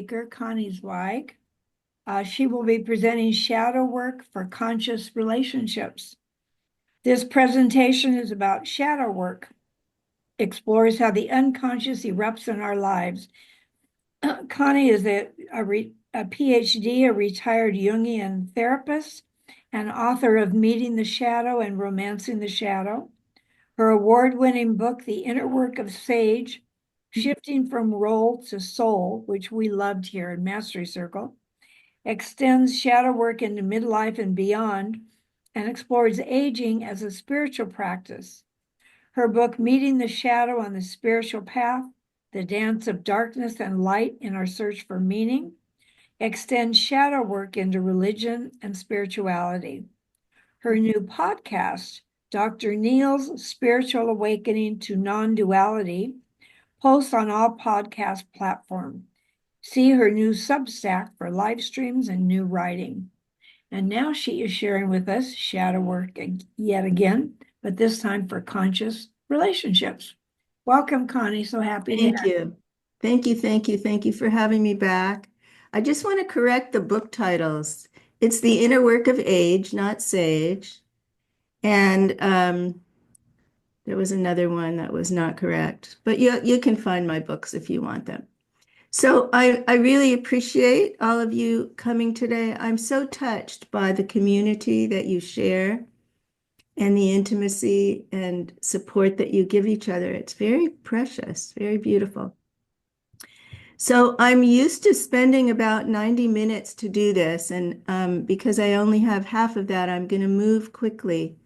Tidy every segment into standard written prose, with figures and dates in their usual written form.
speaker, Connie Zweig. She will be presenting shadow work for conscious relationships. This presentation is about shadow work, explores how the unconscious erupts in our lives. Connie is a PhD, a retired Jungian therapist, and author of Meeting the Shadow and Romancing the Shadow. Her award-winning book, The Inner Work of Sage, Shifting from Role to Soul, which we loved here in Mastery Circle, extends shadow work into midlife and beyond, and explores aging as a spiritual practice. Her book, Meeting the Shadow on the Spiritual Path, The Dance of Darkness and Light in Our Search for Meaning, extends shadow work into religion and spirituality. Her new podcast, Dr. Neil's Spiritual Awakening to Non-Duality, posts on all podcast platforms. See her new Substack for live streams and new writing. And now she is sharing with us shadow work yet again, but this time for conscious relationships. Welcome, Connie. So happy to Thank you. Thank you for having me back. I just want to correct the book titles. It's The Inner Work of Age, not Sage. And there was another one that was not correct. But you can find my books if you want them. So I really appreciate all of you coming today. I'm so touched by the community that you share and the intimacy and support that you give each other. It's very precious, very beautiful. So I'm used to spending about 90 minutes to do this. And because I only have half of that, I'm going to move quickly.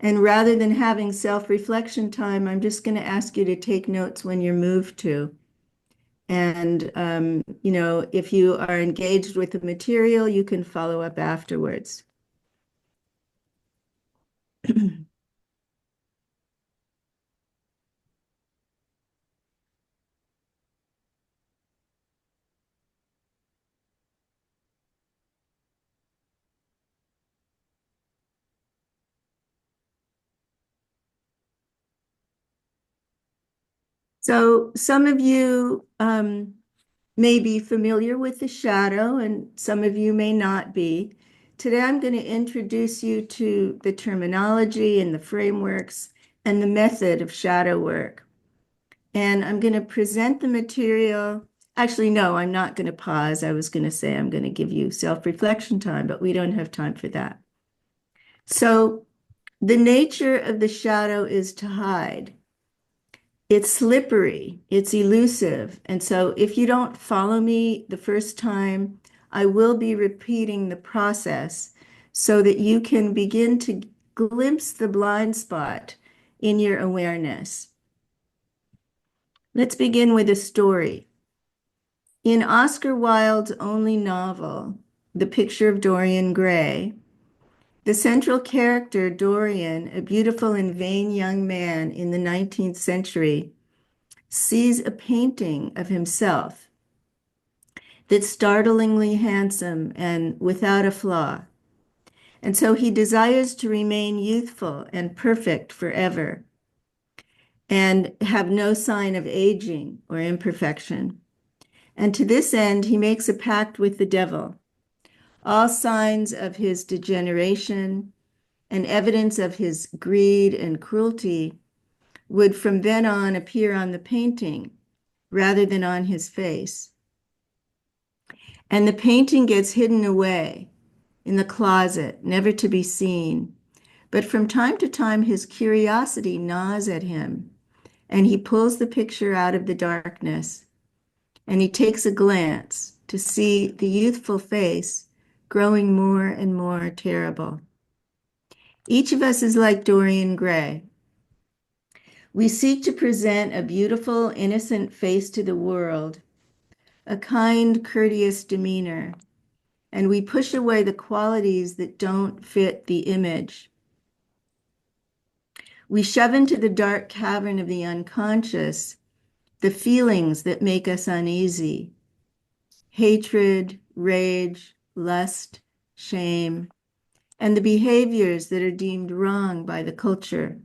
And rather than having self-reflection time, I'm just going to ask you to take notes when you're moved to. And, if you are engaged with the material, you can follow up afterwards. So some of you may be familiar with the shadow and some of you may not be. Today, I'm going to introduce you to the terminology and the frameworks and the method of shadow work. And I'm going to present the material. Actually, no, I'm not going to pause. I was going to say I'm going to give you self-reflection time, but we don't have time for that. So the nature of the shadow is to hide. It's slippery, it's elusive. And so if you don't follow me the first time, I will be repeating the process so that you can begin to glimpse the blind spot in your awareness. Let's begin with a story. In Oscar Wilde's only novel, The Picture of Dorian Gray, the central character, Dorian, a beautiful and vain young man in the 19th century, sees a painting of himself that's startlingly handsome and without a flaw. And so he desires to remain youthful and perfect forever and have no sign of aging or imperfection. And to this end, he makes a pact with the devil. All signs of his degeneration and evidence of his greed and cruelty would from then on appear on the painting rather than on his face. And the painting gets hidden away in the closet, never to be seen. But from time to time, his curiosity gnaws at him, and he pulls the picture out of the darkness, and he takes a glance to see the youthful face growing more and more terrible. Each of us is like Dorian Gray. We seek to present a beautiful, innocent face to the world, a kind, courteous demeanor, and we push away the qualities that don't fit the image. We shove into the dark cavern of the unconscious the feelings that make us uneasy: hatred, rage, lust, shame, and the behaviors that are deemed wrong by the culture: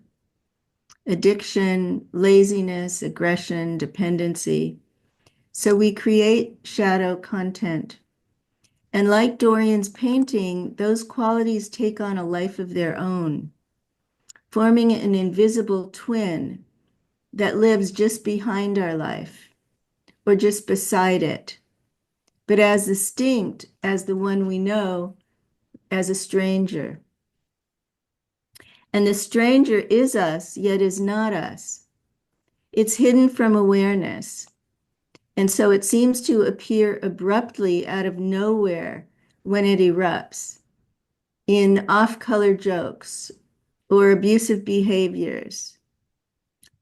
addiction, laziness, aggression, dependency. So we create shadow content. And like Dorian's painting, those qualities take on a life of their own, forming an invisible twin that lives just behind our life or just beside it, but as distinct as the one we know as a stranger. And the stranger is us, yet is not us. It's hidden from awareness. And so it seems to appear abruptly out of nowhere when it erupts in off-color jokes or abusive behaviors,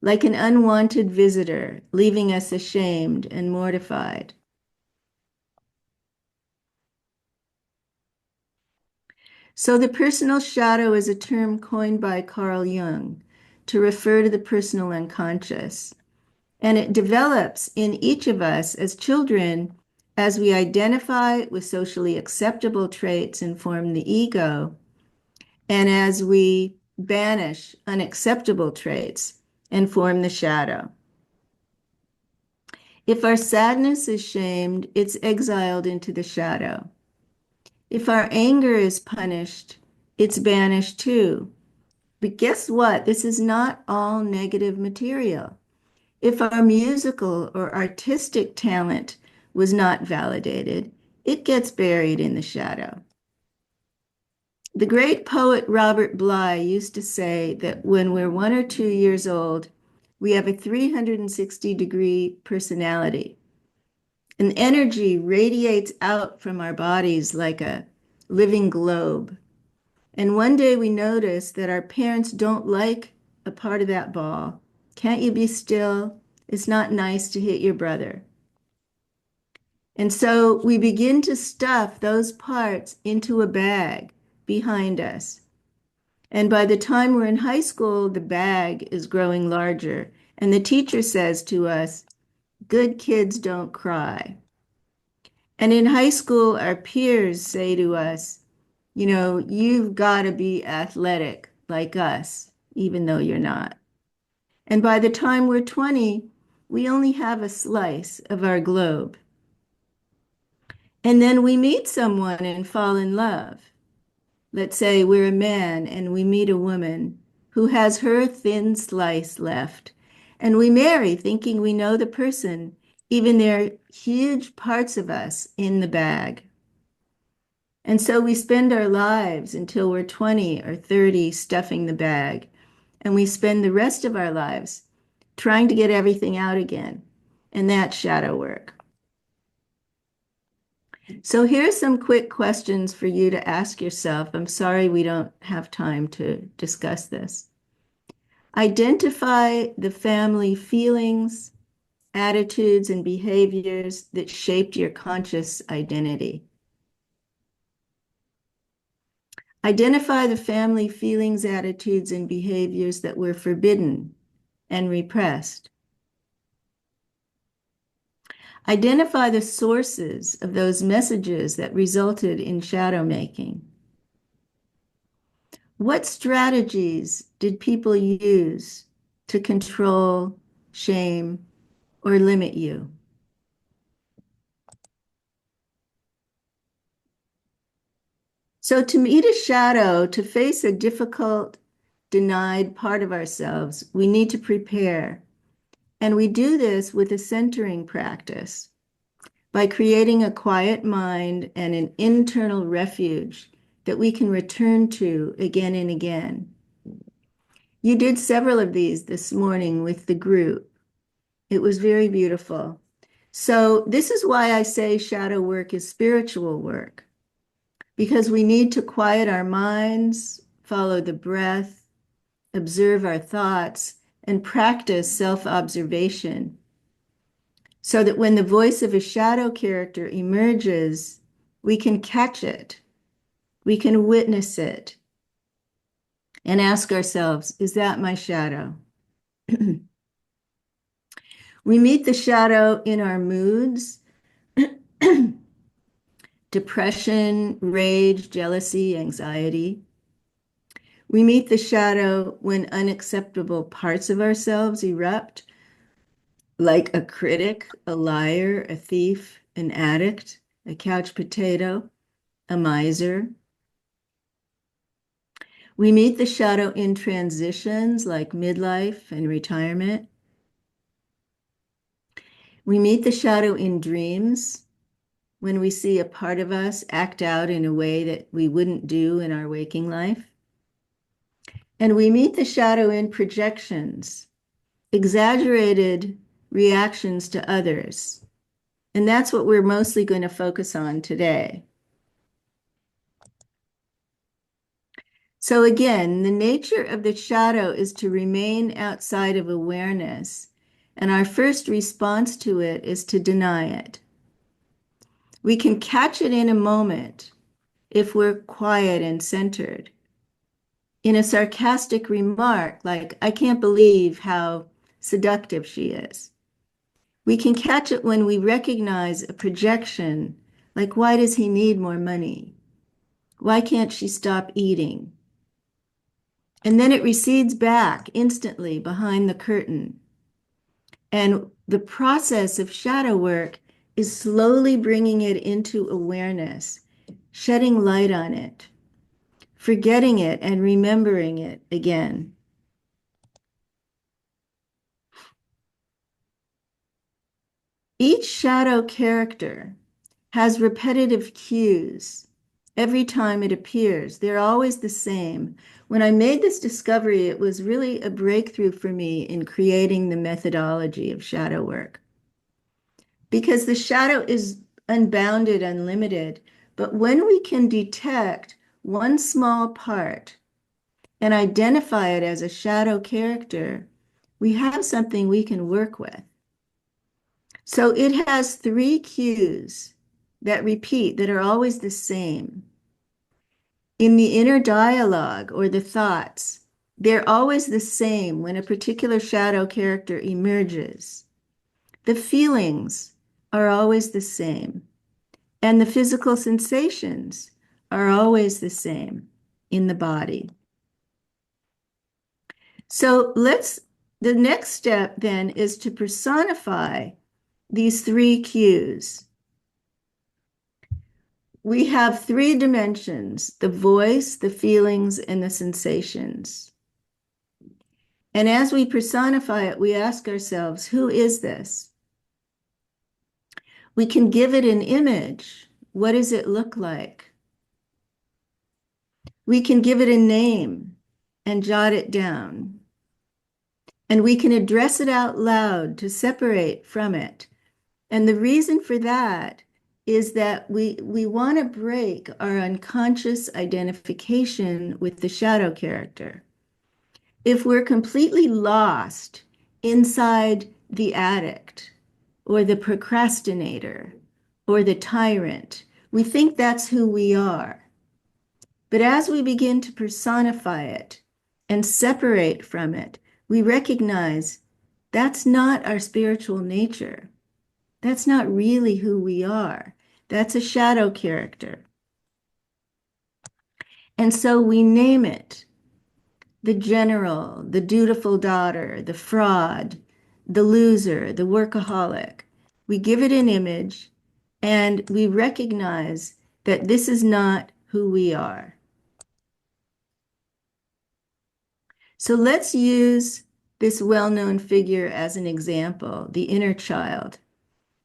like an unwanted visitor, leaving us ashamed and mortified. So the personal shadow is a term coined by Carl Jung to refer to the personal unconscious. And it develops in each of us as children as we identify with socially acceptable traits and form the ego, and as we banish unacceptable traits and form the shadow. If our sadness is shamed, it's exiled into the shadow. If our anger is punished, it's banished too. But guess what? This is not all negative material. If our musical or artistic talent was not validated, it gets buried in the shadow. The great poet Robert Bly used to say that when we're 1 or 2 years old, we have a 360-degree personality. An energy radiates out from our bodies like a living globe. And one day we notice that our parents don't like a part of that ball. Can't you be still? It's not nice to hit your brother. And so we begin to stuff those parts into a bag behind us. And by the time we're in high school, the bag is growing larger. And the teacher says to us, good kids don't cry. And in high school, our peers say to us, you know, you've got to be athletic like us, even though you're not. And by the time we're 20, we only have a slice of our globe. And then we meet someone and fall in love. Let's say we're a man and we meet a woman who has her thin slice left. And we marry thinking we know the person, even there are huge parts of us in the bag. And so we spend our lives until we're 20 or 30 stuffing the bag. And we spend the rest of our lives trying to get everything out again. And that's shadow work. So here's some quick questions for you to ask yourself. I'm sorry we don't have time to discuss this. Identify the family feelings, attitudes, and behaviors that shaped your conscious identity. Identify the family feelings, attitudes, and behaviors that were forbidden and repressed. Identify the sources of those messages that resulted in shadow making. What strategies did people use to control, shame, or limit you? So to meet a shadow, to face a difficult, denied part of ourselves, we need to prepare. And we do this with a centering practice by creating a quiet mind and an internal refuge that we can return to again and again. You did several of these this morning with the group. It was very beautiful. So this is why I say shadow work is spiritual work, because we need to quiet our minds, follow the breath, observe our thoughts, and practice self-observation so that when the voice of a shadow character emerges, we can catch it, we can witness it, and ask ourselves, is that my shadow? We meet the shadow in our moods, depression, rage, jealousy, anxiety. We meet the shadow when unacceptable parts of ourselves erupt, like a critic, a liar, a thief, an addict, a couch potato, a miser. We meet the shadow in transitions like midlife and retirement. We meet the shadow in dreams when we see a part of us act out in a way that we wouldn't do in our waking life. And we meet the shadow in projections, exaggerated reactions to others. And that's what we're mostly going to focus on today. So again, the nature of the shadow is to remain outside of awareness, and our first response to it is to deny it. We can catch it in a moment if we're quiet and centered. In a sarcastic remark, like, I can't believe how seductive she is. We can catch it when we recognize a projection, like, why does he need more money? Why can't she stop eating? And then it recedes back instantly behind the curtain. And the process of shadow work is slowly bringing it into awareness, shedding light on it, forgetting it and remembering it again. Each shadow character has repetitive cues every time it appears. They're always the same. When I made this discovery, it was really a breakthrough for me in creating the methodology of shadow work. Because the shadow is unbounded, unlimited, but when we can detect one small part and identify it as a shadow character, we have something we can work with. So it has three cues that repeat that are always the same. In the inner dialogue or the thoughts, they're always the same when a particular shadow character emerges. The feelings are always the same, and the physical sensations are always the same in the body. So the next step then is to personify these three cues. We have three dimensions: the voice, the feelings, and the sensations. And as we personify it, we ask ourselves, who is this? We can give it an image. What does it look like? We can give it a name and jot it down. And we can address it out loud to separate from it. And the reason for that is that we want to break our unconscious identification with the shadow character. If we're completely lost inside the addict or the procrastinator or the tyrant, we think that's who we are. But as we begin to personify it and separate from it, we recognize that's not our spiritual nature. That's not really who we are. That's a shadow character. And so we name it: the general, the dutiful daughter, the fraud, the loser, the workaholic. We give it an image and we recognize that this is not who we are. So let's use this well-known figure as an example: the inner child,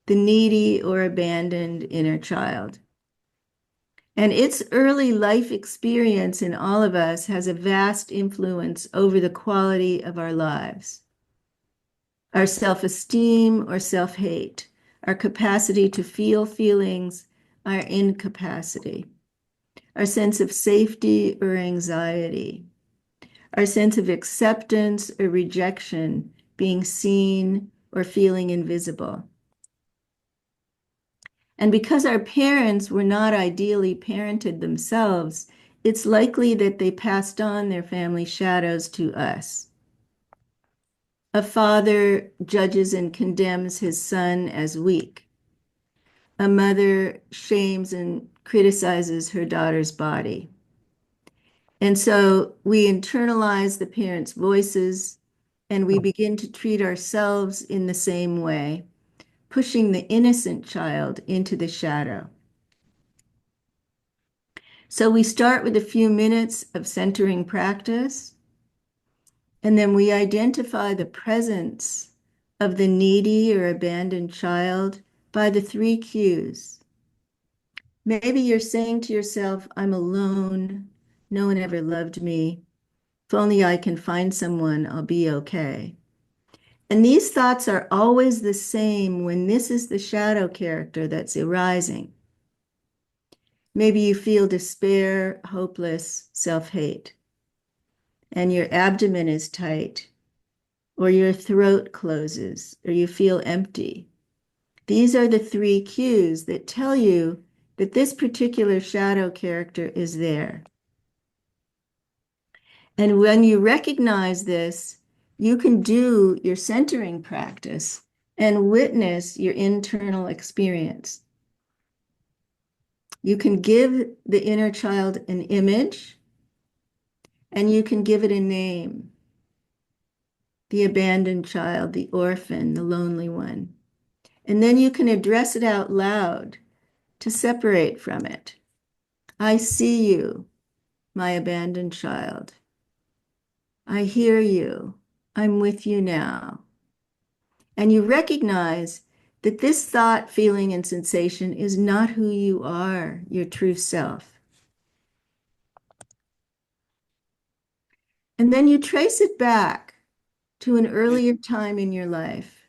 the needy or abandoned inner child. And its early life experience in all of us has a vast influence over the quality of our lives. Our self-esteem or self-hate, our capacity to feel feelings, our incapacity, our sense of safety or anxiety, our sense of acceptance or rejection, being seen or feeling invisible. And because our parents were not ideally parented themselves, it's likely that they passed on their family shadows to us. A father judges and condemns his son as weak. A mother shames and criticizes her daughter's body. And so we internalize the parents' voices and we begin to treat ourselves in the same way, pushing the innocent child into the shadow. So we start with a few minutes of centering practice, and then we identify the presence of the needy or abandoned child by the 3 cues. Maybe you're saying to yourself, I'm alone. No one ever loved me. If only I can find someone, I'll be okay. And these thoughts are always the same when this is the shadow character that's arising. Maybe you feel despair, hopeless, self-hate, and your abdomen is tight, or your throat closes, or you feel empty. These are the 3 cues that tell you that this particular shadow character is there. And when you recognize this, you can do your centering practice and witness your internal experience. You can give the inner child an image, and you can give it a name. The abandoned child, the orphan, the lonely one. And then you can address it out loud to separate from it. I see you, my abandoned child. I hear you. I'm with you now. And you recognize that this thought, feeling, and sensation is not who you are, your true self. And then you trace it back to an earlier time in your life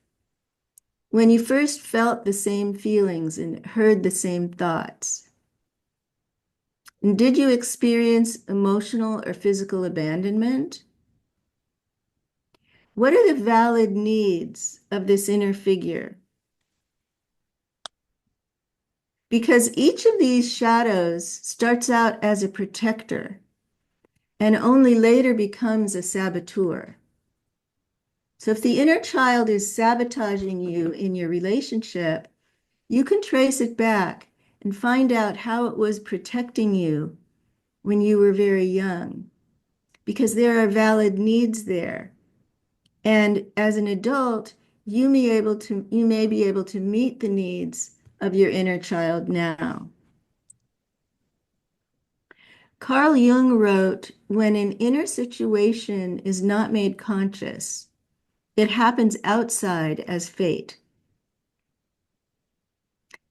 when you first felt the same feelings and heard the same thoughts. And did you experience emotional or physical abandonment? What are the valid needs of this inner figure? Because each of these shadows starts out as a protector and only later becomes a saboteur. So if the inner child is sabotaging you in your relationship, you can trace it back and find out how it was protecting you when you were very young, because there are valid needs there. And as an adult, you may be able to meet the needs of your inner child now. Carl Jung wrote, when an inner situation is not made conscious, it happens outside as fate.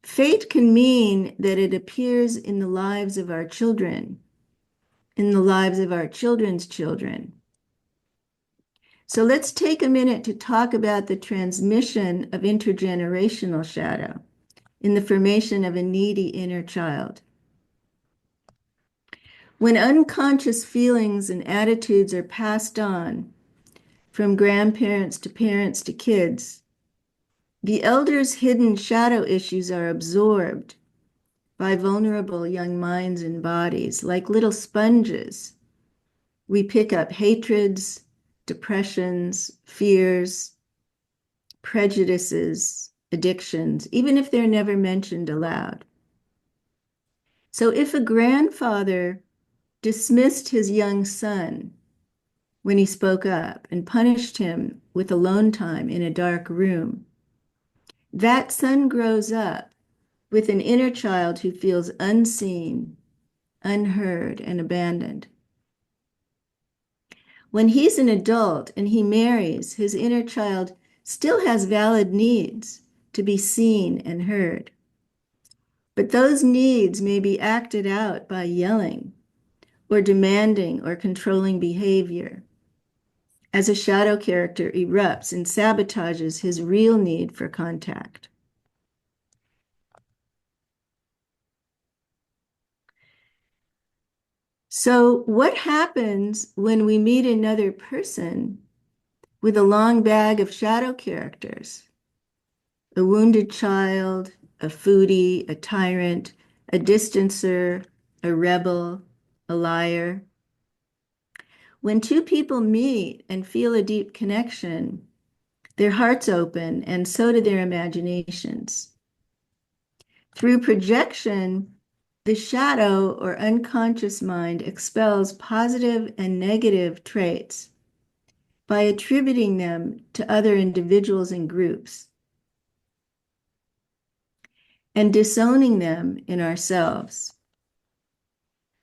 Fate can mean that it appears in the lives of our children, in the lives of our children's children. So let's take a minute to talk about the transmission of intergenerational shadow in the formation of a needy inner child. When unconscious feelings and attitudes are passed on from grandparents to parents to kids, the elders' hidden shadow issues are absorbed by vulnerable young minds and bodies like little sponges. We pick up hatreds, depressions, fears, prejudices, addictions, even if they're never mentioned aloud. So if a grandfather dismissed his young son when he spoke up and punished him with alone time in a dark room, that son grows up with an inner child who feels unseen, unheard, and abandoned. When he's an adult and he marries, his inner child still has valid needs to be seen and heard. But those needs may be acted out by yelling or demanding or controlling behavior as a shadow character erupts and sabotages his real need for contact. So what happens when we meet another person with a long bag of shadow characters? A wounded child, a foodie, a tyrant, a distancer, a rebel, a liar. When 2 people meet and feel a deep connection, their hearts open and so do their imaginations. Through projection, the shadow or unconscious mind expels positive and negative traits by attributing them to other individuals and groups and disowning them in ourselves.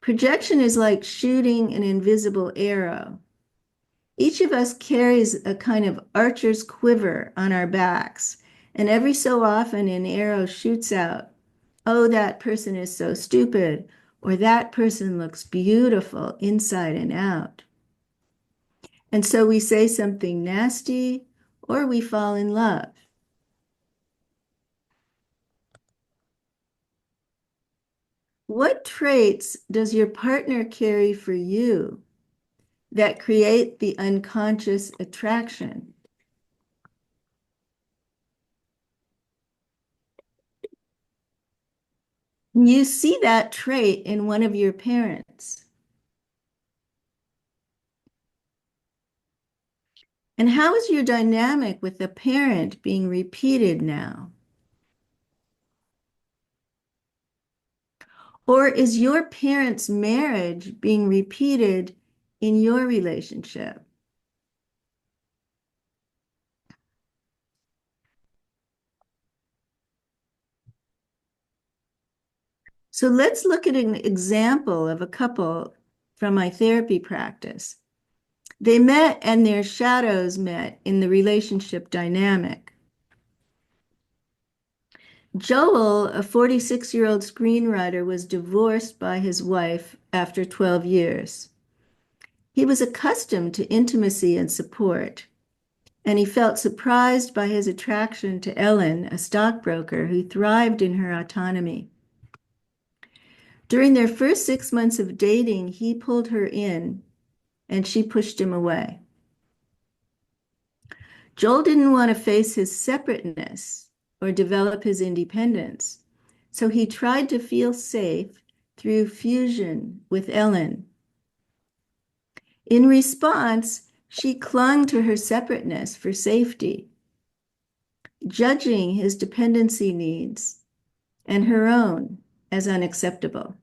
Projection is like shooting an invisible arrow. Each of us carries a kind of archer's quiver on our backs, and every so often an arrow shoots out. Oh, that person is so stupid, or that person looks beautiful inside and out. And so we say something nasty, or we fall in love. What traits does your partner carry for you that create the unconscious attraction? You see that trait in one of your parents. And how is your dynamic with the parent being repeated now? Or is your parent's marriage being repeated in your relationship? So let's look at an example of a couple from my therapy practice. They met and their shadows met in the relationship dynamic. Joel, a 46-year-old screenwriter, was divorced by his wife after 12 years. He was accustomed to intimacy and support, and he felt surprised by his attraction to Ellen, a stockbroker who thrived in her autonomy. During their first 6 months of dating, he pulled her in, and she pushed him away. Joel didn't want to face his separateness or develop his independence, so he tried to feel safe through fusion with Ellen. In response, she clung to her separateness for safety, judging his dependency needs and her own as unacceptable.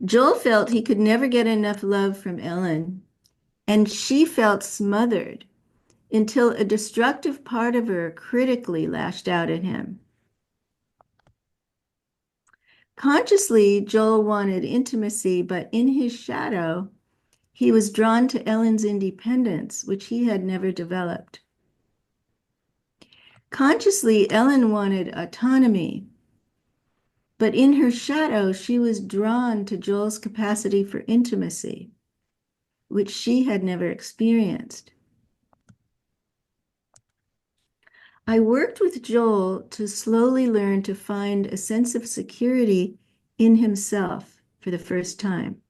Joel felt he could never get enough love from Ellen, and she felt smothered until a destructive part of her critically lashed out at him. Consciously, Joel wanted intimacy, but in his shadow, he was drawn to Ellen's independence, which he had never developed. Consciously, Ellen wanted autonomy, but in her shadow, she was drawn to Joel's capacity for intimacy, which she had never experienced. I worked with Joel to slowly learn to find a sense of security in himself for the first time.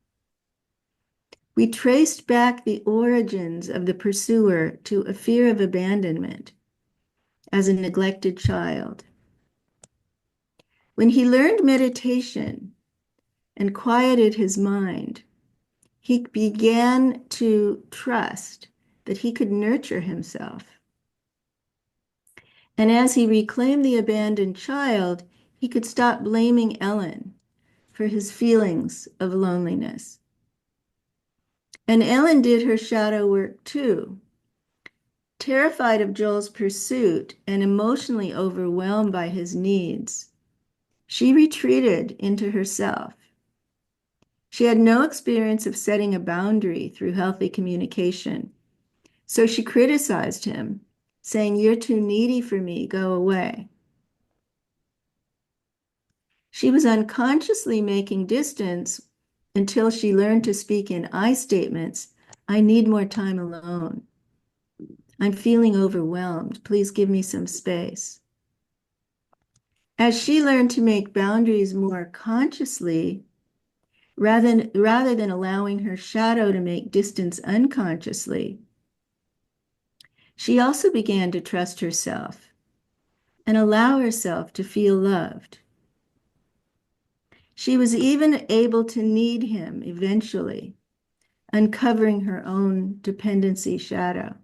We traced back the origins of the pursuer to a fear of abandonment as a neglected child. When he learned meditation and quieted his mind, he began to trust that he could nurture himself. And as he reclaimed the abandoned child, he could stop blaming Ellen for his feelings of loneliness. And Ellen did her shadow work too. Terrified of Joel's pursuit and emotionally overwhelmed by his needs, she retreated into herself. She had no experience of setting a boundary through healthy communication, so she criticized him, saying, "You're too needy for me, go away." She was unconsciously making distance until she learned to speak in I statements. "I need more time alone. I'm feeling overwhelmed. Please give me some space." As she learned to make boundaries more consciously, rather than allowing her shadow to make distance unconsciously, she also began to trust herself and allow herself to feel loved. She was even able to need him eventually, uncovering her own dependency shadow.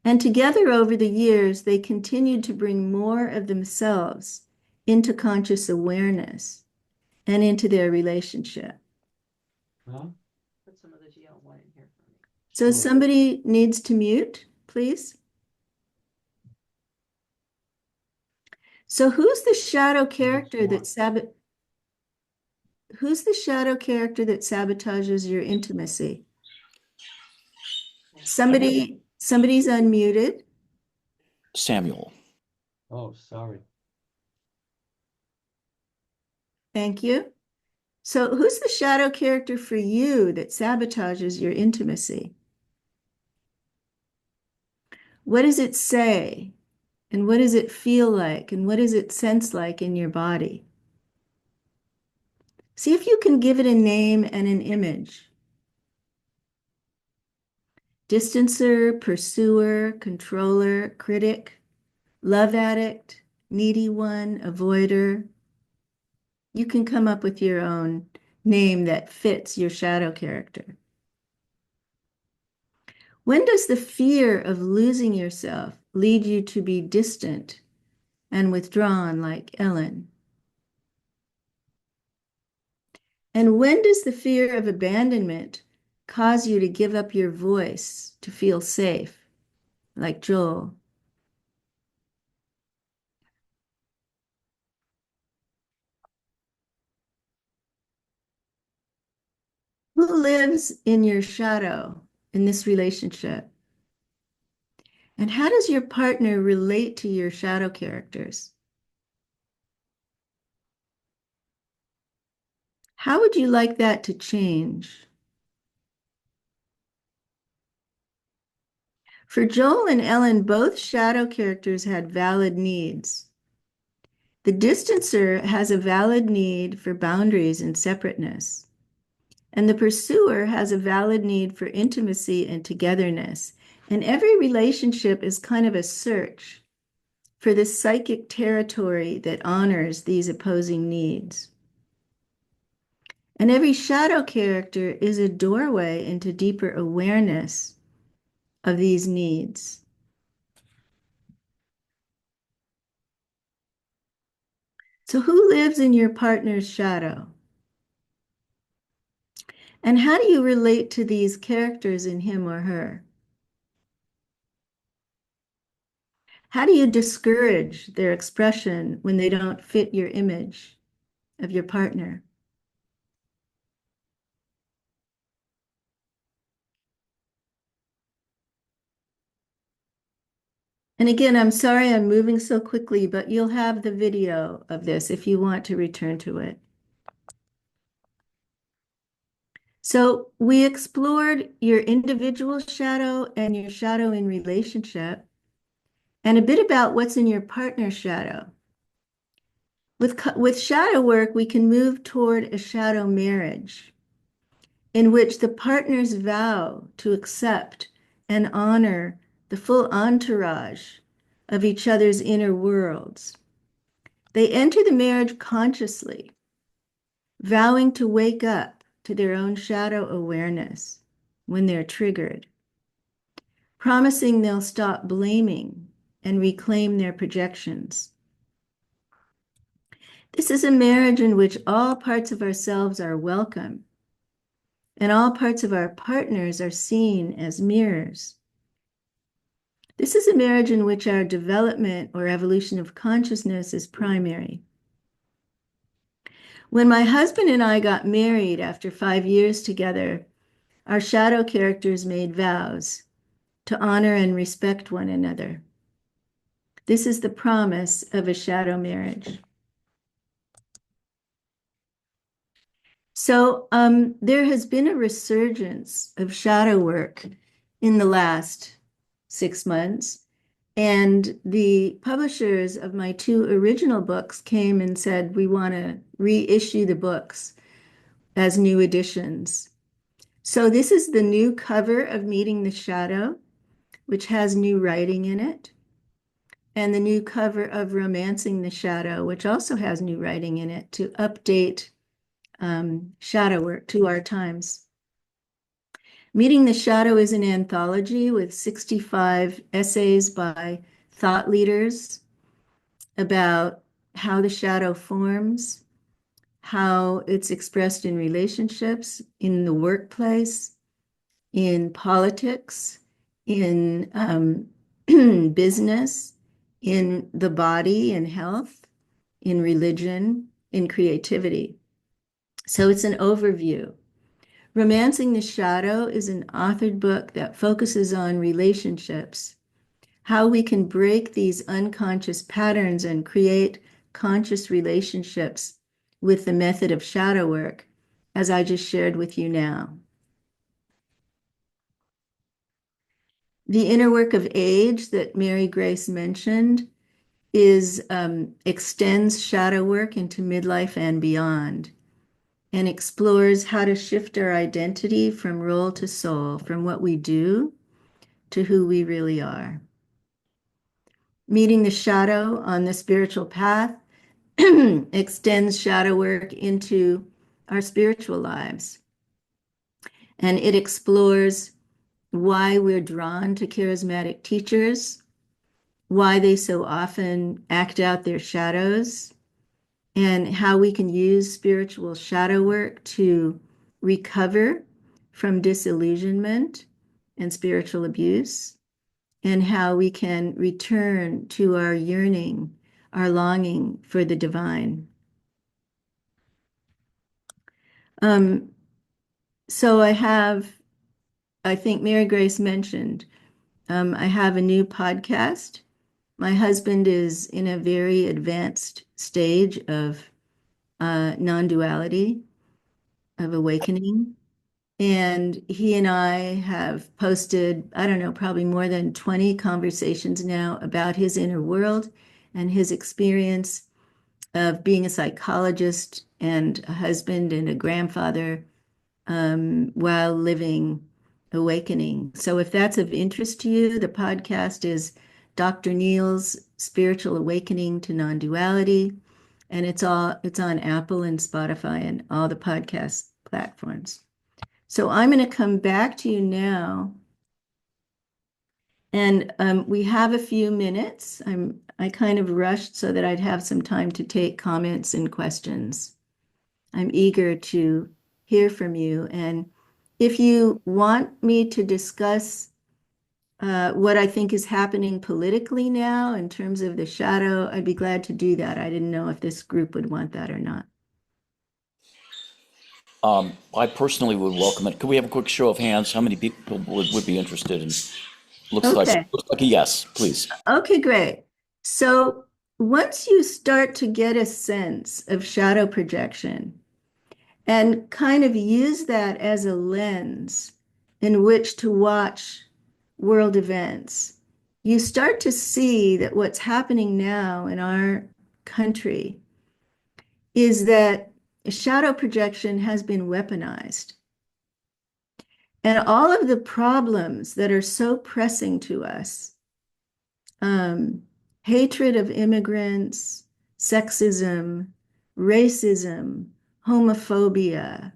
And together over the years, they continued to bring more of themselves into conscious awareness and into their relationship. So somebody needs to mute, please. So who's the shadow character that sabotages your intimacy? Somebody's unmuted. Samuel. Oh, sorry. Thank you. So who's the shadow character for you that sabotages your intimacy? What does it say? And what does it feel like? And what does it sense like in your body? See if you can give it a name and an image. Distancer, pursuer, controller, critic, love addict, needy one, avoider. You can come up with your own name that fits your shadow character. When does the fear of losing yourself lead you to be distant and withdrawn like Ellen? And when does the fear of abandonment cause you to give up your voice to feel safe, like Joel? Who lives in your shadow in this relationship? And how does your partner relate to your shadow characters? How would you like that to change? For Joel and Ellen, both shadow characters had valid needs. The distancer has a valid need for boundaries and separateness. And the pursuer has a valid need for intimacy and togetherness. And every relationship is kind of a search for this psychic territory that honors these opposing needs. And every shadow character is a doorway into deeper awareness of these needs. So who lives in your partner's shadow? And how do you relate to these characters in him or her? How do you discourage their expression when they don't fit your image of your partner? And again, I'm sorry I'm moving so quickly, but you'll have the video of this if you want to return to it. So we explored your individual shadow and your shadow in relationship, and a bit about what's in your partner's shadow. With shadow work, we can move toward a shadow marriage in which the partners vow to accept and honor the full entourage of each other's inner worlds. They enter the marriage consciously, vowing to wake up to their own shadow awareness when they're triggered, promising they'll stop blaming and reclaim their projections. This is a marriage in which all parts of ourselves are welcome and all parts of our partners are seen as mirrors. This is a marriage in which our development or evolution of consciousness is primary. When my husband and I got married after 5 years together, our shadow characters made vows to honor and respect one another. This is the promise of a shadow marriage. So there has been a resurgence of shadow work in the last 6 months. And the publishers of my 2 original books came and said, we want to reissue the books as new editions. So this is the new cover of Meeting the Shadow, which has new writing in it, and the new cover of Romancing the Shadow, which also has new writing in it to update shadow work to our times. Meeting the Shadow is an anthology with 65 essays by thought leaders about how the shadow forms, how it's expressed in relationships, in the workplace, in politics, in business, in the body, in health, in religion, in creativity. So it's an overview. Romancing the Shadow is an authored book that focuses on relationships, how we can break these unconscious patterns and create conscious relationships with the method of shadow work, as I just shared with you now. The inner work of age that Mary Grace mentioned extends shadow work into midlife and beyond, and explores how to shift our identity from role to soul, from what we do to who we really are. Meeting the shadow on the spiritual path extends shadow work into our spiritual lives. And it explores why we're drawn to charismatic teachers, why they so often act out their shadows, and how we can use spiritual shadow work to recover from disillusionment and spiritual abuse, and how we can return to our yearning, our longing for the divine. So I think Mary Grace mentioned, I have a new podcast. My husband is in a very advanced stage of non-duality, of awakening. And he and I have posted, I don't know, probably more than 20 conversations now about his inner world and his experience of being a psychologist and a husband and a grandfather while living awakening. So if that's of interest to you, the podcast is Dr. Neal's Spiritual Awakening to Non-Duality, and it's on Apple and Spotify and all the podcast platforms. So I'm going to come back to you now, and we have a few minutes. I kind of rushed so that I'd have some time to take comments and questions. I'm eager to hear from you, and if you want me to discuss what I think is happening politically now in terms of the shadow, I'd be glad to do that. I didn't know if this group would want that or not. I personally would welcome it. Could we have a quick show of hands? How many people would be interested in? Okay. Looks like a yes, please. Okay, great. So once you start to get a sense of shadow projection and kind of use that as a lens in which to watch world events, you start to see that what's happening now in our country is that shadow projection has been weaponized. And all of the problems that are so pressing to us, hatred of immigrants, sexism, racism, homophobia,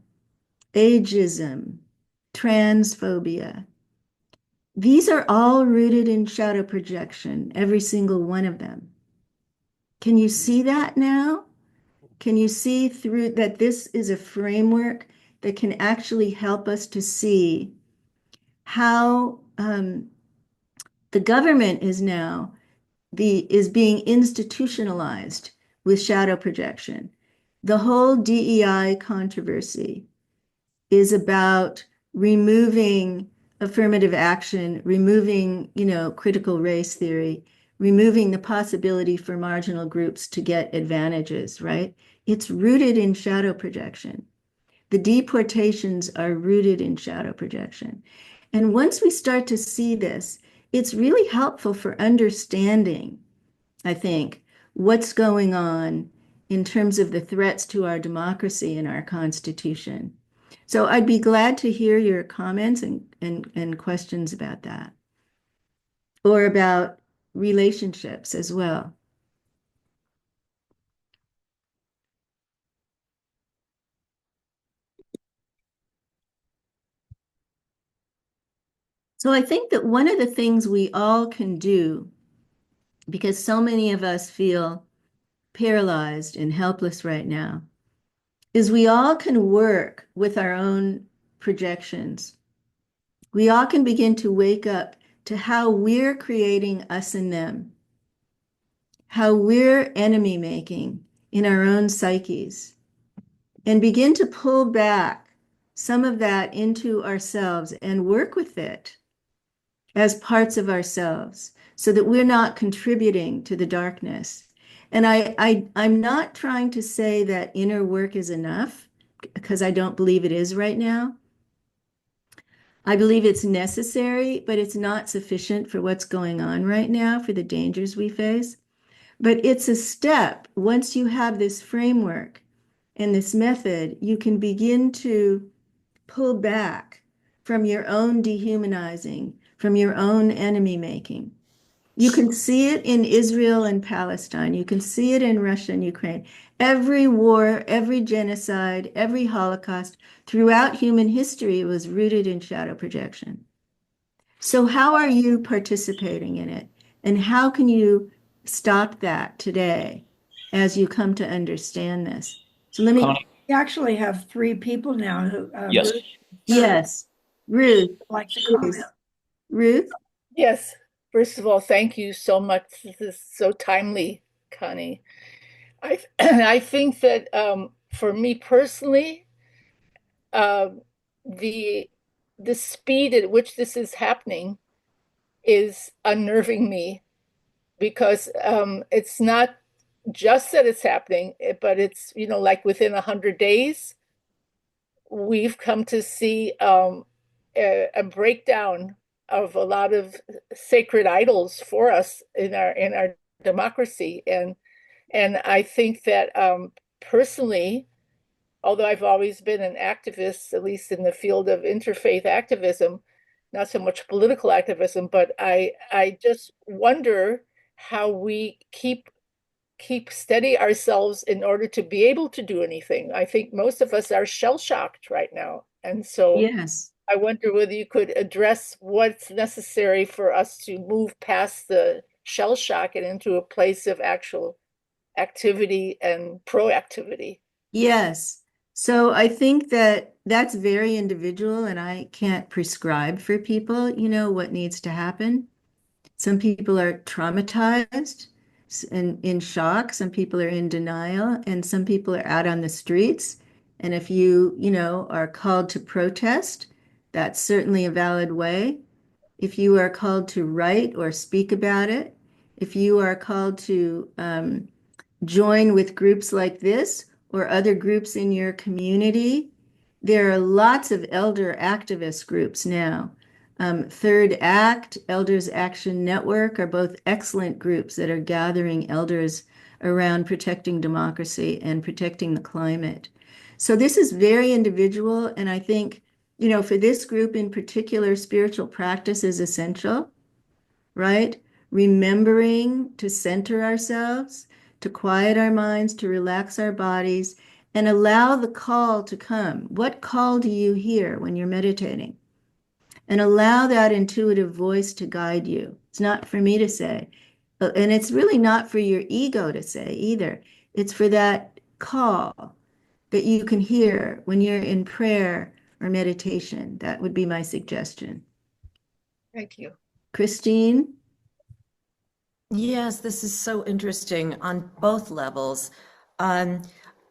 ageism, transphobia, these are all rooted in shadow projection, every single one of them. Can you see that now? Can you see through that this is a framework that can actually help us to see how the government is now is being institutionalized with shadow projection. The whole DEI controversy is about removing affirmative action, removing, critical race theory, removing the possibility for marginal groups to get advantages, right? It's rooted in shadow projection. The deportations are rooted in shadow projection. And once we start to see this, it's really helpful for understanding, I think, what's going on in terms of the threats to our democracy and our Constitution. So I'd be glad to hear your comments and questions about that, or about relationships as well. So I think that one of the things we all can do, because so many of us feel paralyzed and helpless right now, is we all can work with our own projections we all can begin to wake up to how we're creating us and them, how we're enemy making in our own psyches, and begin to pull back some of that into ourselves and work with it as parts of ourselves so that we're not contributing to the darkness. And I'm not trying to say that inner work is enough, because I don't believe it is right now. I believe it's necessary, but it's not sufficient for what's going on right now, for the dangers we face. But it's a step. Once you have this framework and this method, you can begin to pull back from your own dehumanizing, from your own enemy making. You can see it in Israel and Palestine. You can see it in Russia and Ukraine. Every war, every genocide, every Holocaust throughout human history was rooted in shadow projection. So how are you participating in it? And how can you stop that today as you come to understand this? So let me, Connie? We actually have three people now who, Yes. Ruth, yes, Ruth, like to please. comment. Ruth? Yes. First of all, thank you so much. This is so timely, Connie. I think that for me personally, uh, the the speed at which this is happening is unnerving me because it's not just that it's happening, but it's, like within 100 days, we've come to see a breakdown of a lot of sacred idols for us in our democracy, and I think that personally, although I've always been an activist, at least in the field of interfaith activism, not so much political activism, but I just wonder how we keep steady ourselves in order to be able to do anything. I think most of us are shell-shocked right now. And so Yes. I wonder whether you could address what's necessary for us to move past the shell shock and into a place of actual activity and proactivity. Yes. So I think that that's very individual, and I can't prescribe for people, what needs to happen. Some people are traumatized and in shock. Some people are in denial, and some people are out on the streets. And if you are called to protest, that's certainly a valid way. If you are called to write or speak about it, if you are called to join with groups like this or other groups in your community. There are lots of elder activist groups now. Third Act, Elders Action Network are both excellent groups that are gathering elders around protecting democracy and protecting the climate. So this is very individual, and I think, for this group in particular, spiritual practice is essential, right? Remembering to center ourselves, to quiet our minds, to relax our bodies, and allow the call to come. What call do you hear when you're meditating? And allow that intuitive voice to guide you. It's not for me to say, and it's really not for your ego to say either. It's for that call that you can hear when you're in prayer or meditation. That would be my suggestion. Thank you. Christine? Yes, this is so interesting on both levels. Um,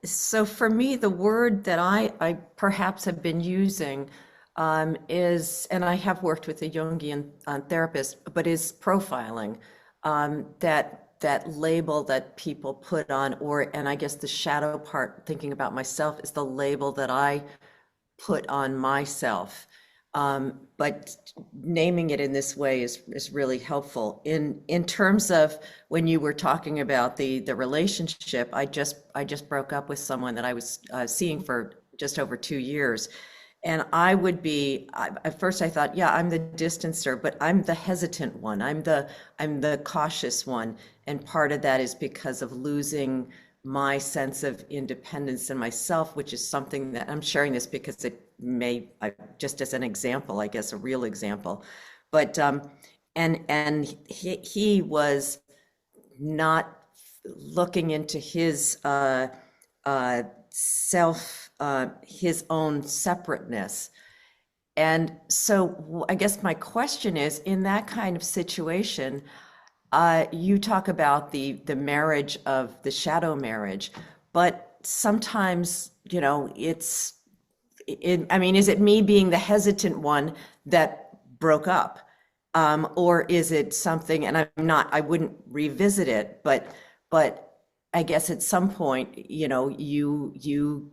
so for me, the word that I perhaps have been using is, and I have worked with a Jungian therapist, but is profiling. That label that people put on, and I guess the shadow part, thinking about myself, is the label that I put on myself. But naming it in this way is really helpful. In terms of when you were talking about the relationship, I just broke up with someone that I was seeing for just over 2 years. And at first I thought, yeah, I'm the distancer, but I'm the hesitant one. I'm the cautious one. And part of that is because of losing my sense of independence in myself, which is something that I'm sharing this because just as an example, I guess, a real example. But, and he was not looking into his his own separateness. And so I guess my question is, in that kind of situation, you talk about the marriage of the shadow marriage, but sometimes, I mean, is it me being the hesitant one that broke up? Or is it something, and I wouldn't revisit it, but I guess at some point, you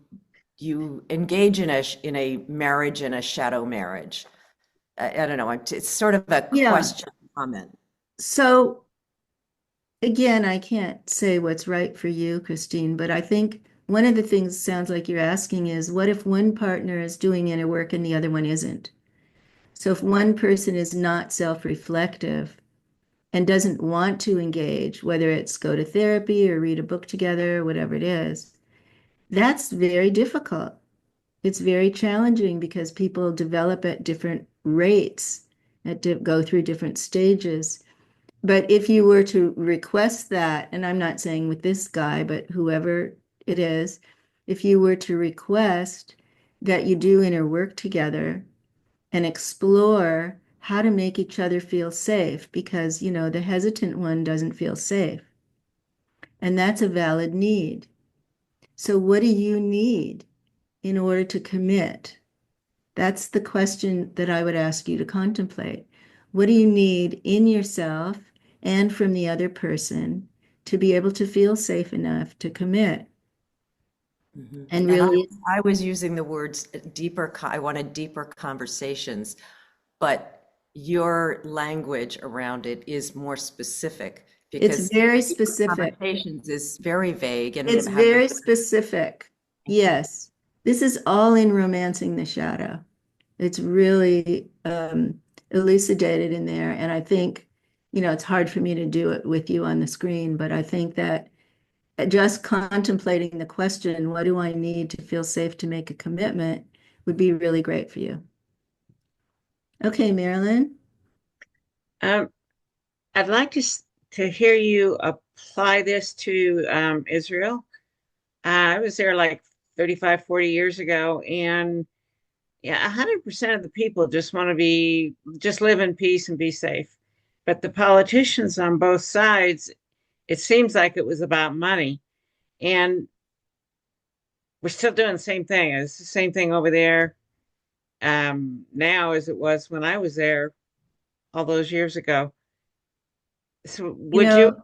engage in a marriage, in a shadow marriage. I don't know. It's sort of a Yeah. question comment. So again, I can't say what's right for you, Christine, but I think one of the things sounds like you're asking is what if one partner is doing inner work and the other one isn't? So if one person is not self-reflective and doesn't want to engage, whether it's go to therapy or read a book together, whatever it is, that's very difficult. It's very challenging because people develop at different rates, go through different stages. But if you were to request that, and I'm not saying with this guy, but whoever it is, if you were to request that you do inner work together and explore how to make each other feel safe, because, the hesitant one doesn't feel safe. And that's a valid need. So, what do you need in order to commit? That's the question that I would ask you to contemplate. What do you need in yourself and from the other person to be able to feel safe enough to commit? Mhm. And And really, I was using the words I wanted deeper conversations, but your language around it is more specific it's because very deeper specific. conversations is very vague and It's has a very specific. Yes. This is all in Romancing the Shadow. It's really elucidated in there. And I think, it's hard for me to do it with you on the screen, but I think that just contemplating the question, what do I need to feel safe to make a commitment, would be really great for you. Okay, Marilyn. Um, I'd like to hear you apply this to Israel. I was there like 35, 40 years ago, and yeah, 100% of the people just want to just live in peace and be safe. But the politicians on both sides, it seems like it was about money. And we're still doing the same thing. It's the same thing over there now as it was when I was there all those years ago. So You would you, know,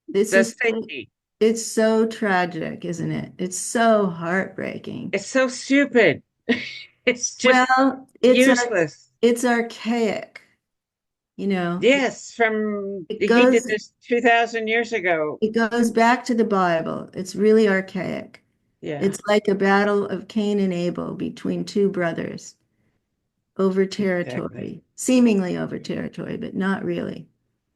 this the is, safety? it's so tragic, isn't it? It's so heartbreaking. It's so stupid. It's just Well, useless. it's archaic, you know. Yes, from It he did goes this 2000 years ago. it goes back to the Bible. It's really archaic. Yeah, It's like a battle of Cain and Abel between two brothers over exactly. territory, seemingly over territory, but not really.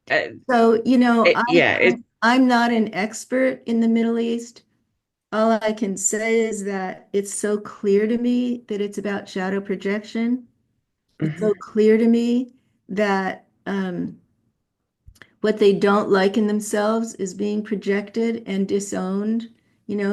Uh, So, yeah, I'm not an expert in the Middle East. All I can say is that it's so clear to me that it's about shadow projection. It's so mhm. clear to me that what they don't like in themselves is being projected and disowned,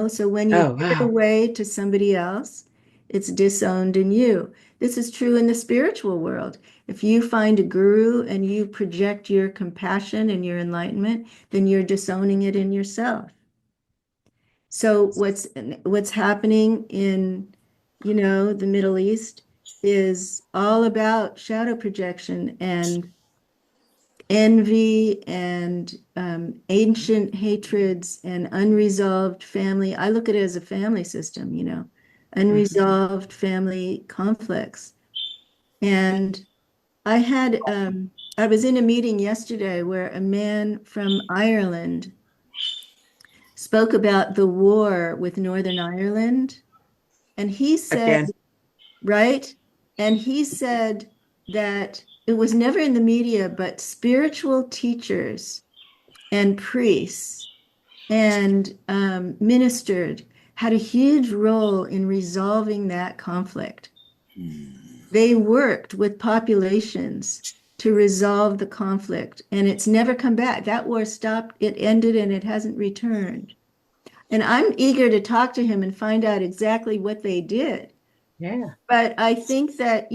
So when you Oh, give it wow. away to somebody else, it's disowned in you. This is true in the spiritual world. If you find a guru and you project your compassion and your enlightenment, then you're disowning it in yourself. So what's happening in, the Middle East is all about shadow projection and envy and ancient hatreds and unresolved family. I look at it as a family system, Mhm. unresolved family conflicts. And I was in a meeting yesterday where a man from Ireland spoke about the war with Northern Ireland. And he said, Again. right? And he said that it was never in the media, but spiritual teachers and priests and ministered had a huge role in resolving that conflict. They worked with populations to resolve the conflict, and it's never come back. That war stopped, it ended, and it hasn't returned. And I'm eager to talk to him and find out exactly what they did. Yeah. But I think that,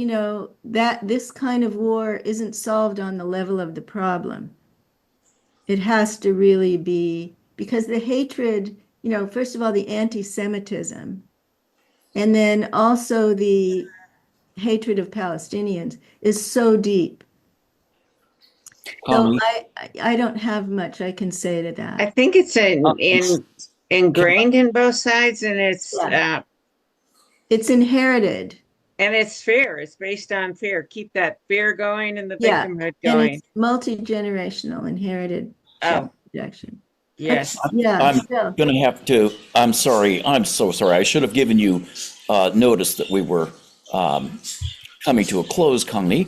that this kind of war isn't solved on the level of the problem. It has to really be because the hatred, first of all, the anti-Semitism, and then also the hatred of Palestinians is so deep. So Connie, I don't have much I can say to I that. think it's it's- ingrained in both sides, and Yeah. It's inherited. it's fear. It's based on fear. Keep that fear going and the Yeah. victimhood And going. it's multi-generational inherited Oh, projection. yes. Yeah, I'm still. going to have to, I'm sorry, I'm so sorry. I should have given you notice that we were coming to a close, Connie,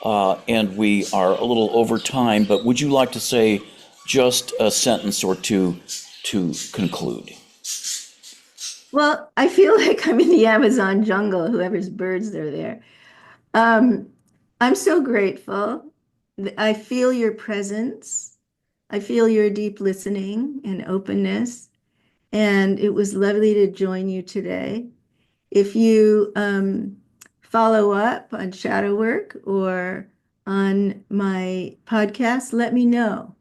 and we are a little over time, but would you like to say just a sentence or two to conclude? Well, I feel like I'm in the Amazon jungle, whoever's birds are there. Um, I'm so grateful. I feel your presence. I feel your deep listening and openness. And it was lovely to join you today. If you follow up on shadow work or on my podcast, let me know.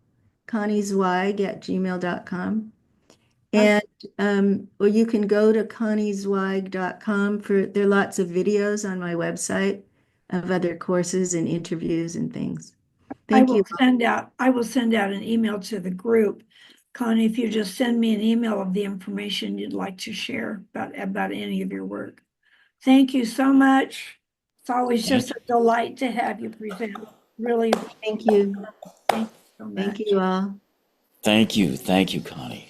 ConnieZweig@gmail.com. And or you can go to conniezweig.com for there are lots of videos on my website of other courses and interviews and things. Thank you. I will send out an email to the group. Connie, if you just send me an email of the information you'd like to share about any of your work. Thank you so much. It's always just a delight to have you present. Really, Thank you. thank you so much. Thank you all. Thank you, Connie.